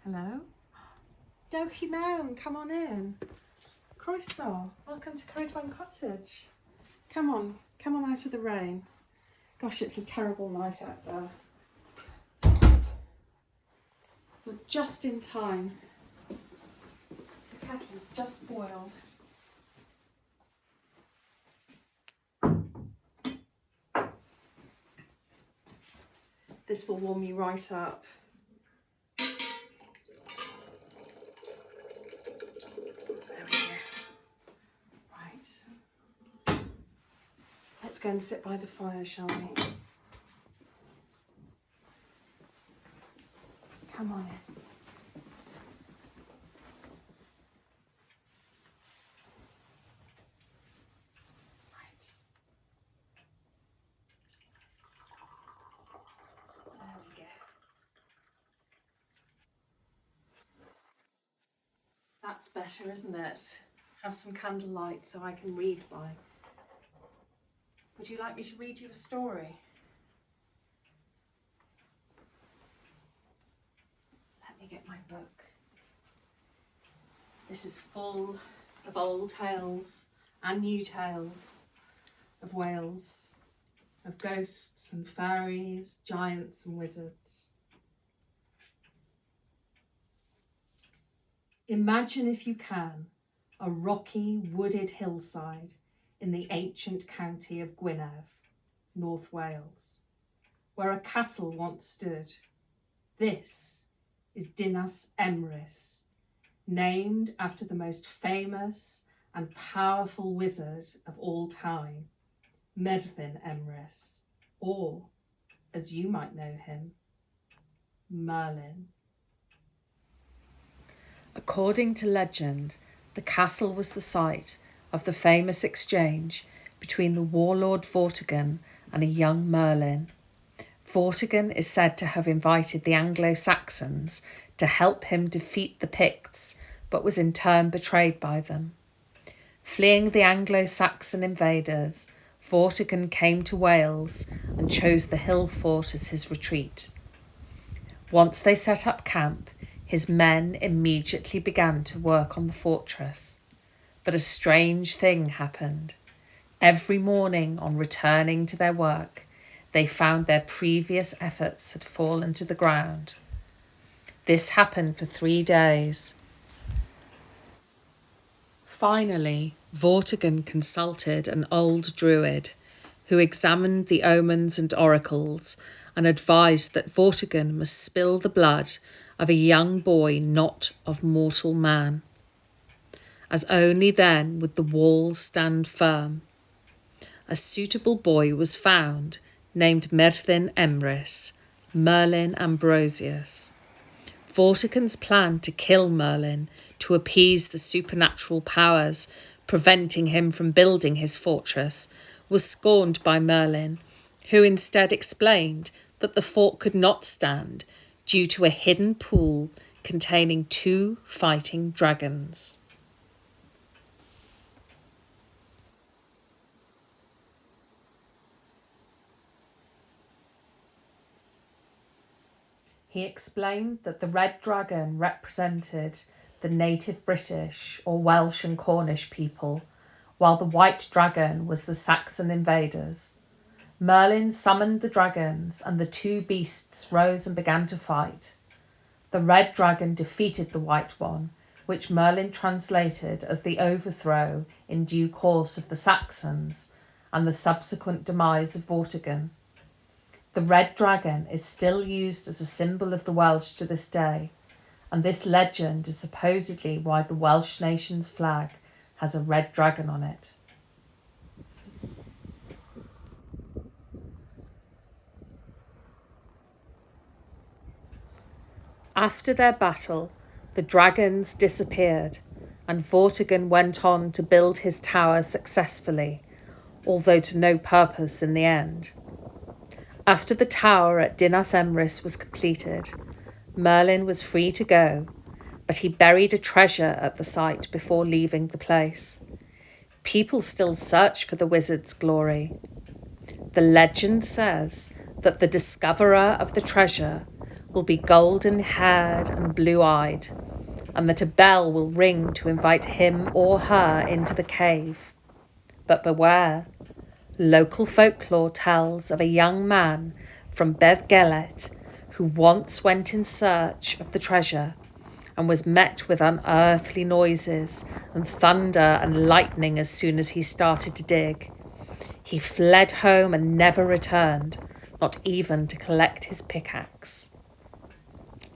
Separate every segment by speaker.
Speaker 1: Hello? Dochi Mewn, come on in. Croeso, welcome to Coridwan Cottage. Come on out of the rain. Gosh, it's a terrible night out there. You're just in time. The kettle's just boiled. This will warm you right up. There we go. Right. Let's go and sit by the fire, shall we? Come on in. Right. There we go. That's better, isn't it? Have some candlelight so I can read by. Would you like me to read you a story? Let me get my book. This is full of old tales and new tales of Wales, of ghosts and fairies, giants and wizards. Imagine, if you can, a rocky, wooded hillside in the ancient county of Gwynedd, North Wales, where a castle once stood. This is Dinas Emrys, named after the most famous and powerful wizard of all time, Merlin Emrys, or, as you might know him, Merlin. According to legend, the castle was the site of the famous exchange between the warlord Vortigern and a young Merlin. Vortigern is said to have invited the Anglo-Saxons to help him defeat the Picts, but was in turn betrayed by them. Fleeing the Anglo-Saxon invaders, Vortigern came to Wales and chose the hill fort as his retreat. Once they set up camp, his men immediately began to work on the fortress. But a strange thing happened. Every morning, on returning to their work, they found their previous efforts had fallen to the ground. This happened for 3 days. Finally, Vortigern consulted an old druid who examined the omens and oracles and advised that Vortigern must spill the blood of a young boy not of mortal man, as only then would the walls stand firm. A suitable boy was found, named Merlin Emrys, Merlin Ambrosius. Vortigern's plan to kill Merlin to appease the supernatural powers preventing him from building his fortress was scorned by Merlin, who instead explained that the fort could not stand due to a hidden pool containing 2 fighting dragons. He explained that the red dragon represented the native British or Welsh and Cornish people, while the white dragon was the Saxon invaders. Merlin summoned the dragons and the 2 beasts rose and began to fight. The red dragon defeated the white one, which Merlin translated as the overthrow in due course of the Saxons and the subsequent demise of Vortigern. The red dragon is still used as a symbol of the Welsh to this day, and this legend is supposedly why the Welsh nation's flag has a red dragon on it. After their battle, the dragons disappeared, and Vortigern went on to build his tower successfully, although to no purpose in the end. After the tower at Dinas Emrys was completed, Merlin was free to go, but he buried a treasure at the site before leaving the place. People still search for the wizard's glory. The legend says that the discoverer of the treasure will be golden-haired and blue-eyed, and that a bell will ring to invite him or her into the cave. But beware, local folklore tells of a young man from Beth-Gelet who once went in search of the treasure and was met with unearthly noises and thunder and lightning as soon as he started to dig. He fled home and never returned, not even to collect his pickaxe.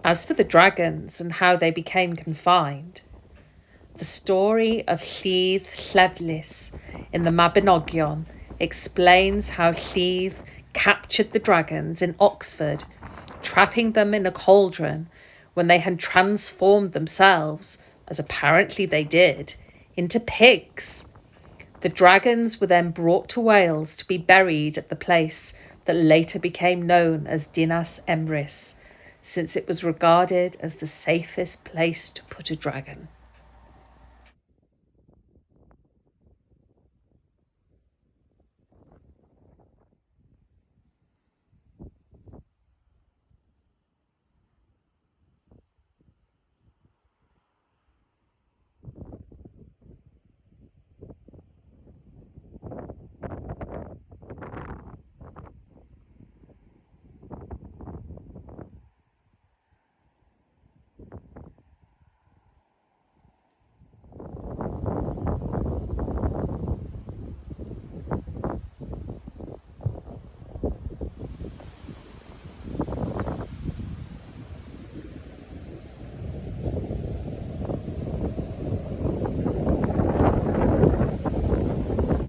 Speaker 1: As for the dragons and how they became confined, the story of Llydd Lleflis in the Mabinogion explains how Llydd captured the dragons in Oxford, trapping them in a cauldron when they had transformed themselves, as apparently they did, into pigs. The dragons were then brought to Wales to be buried at the place that later became known as Dinas Emrys, since it was regarded as the safest place to put a dragon.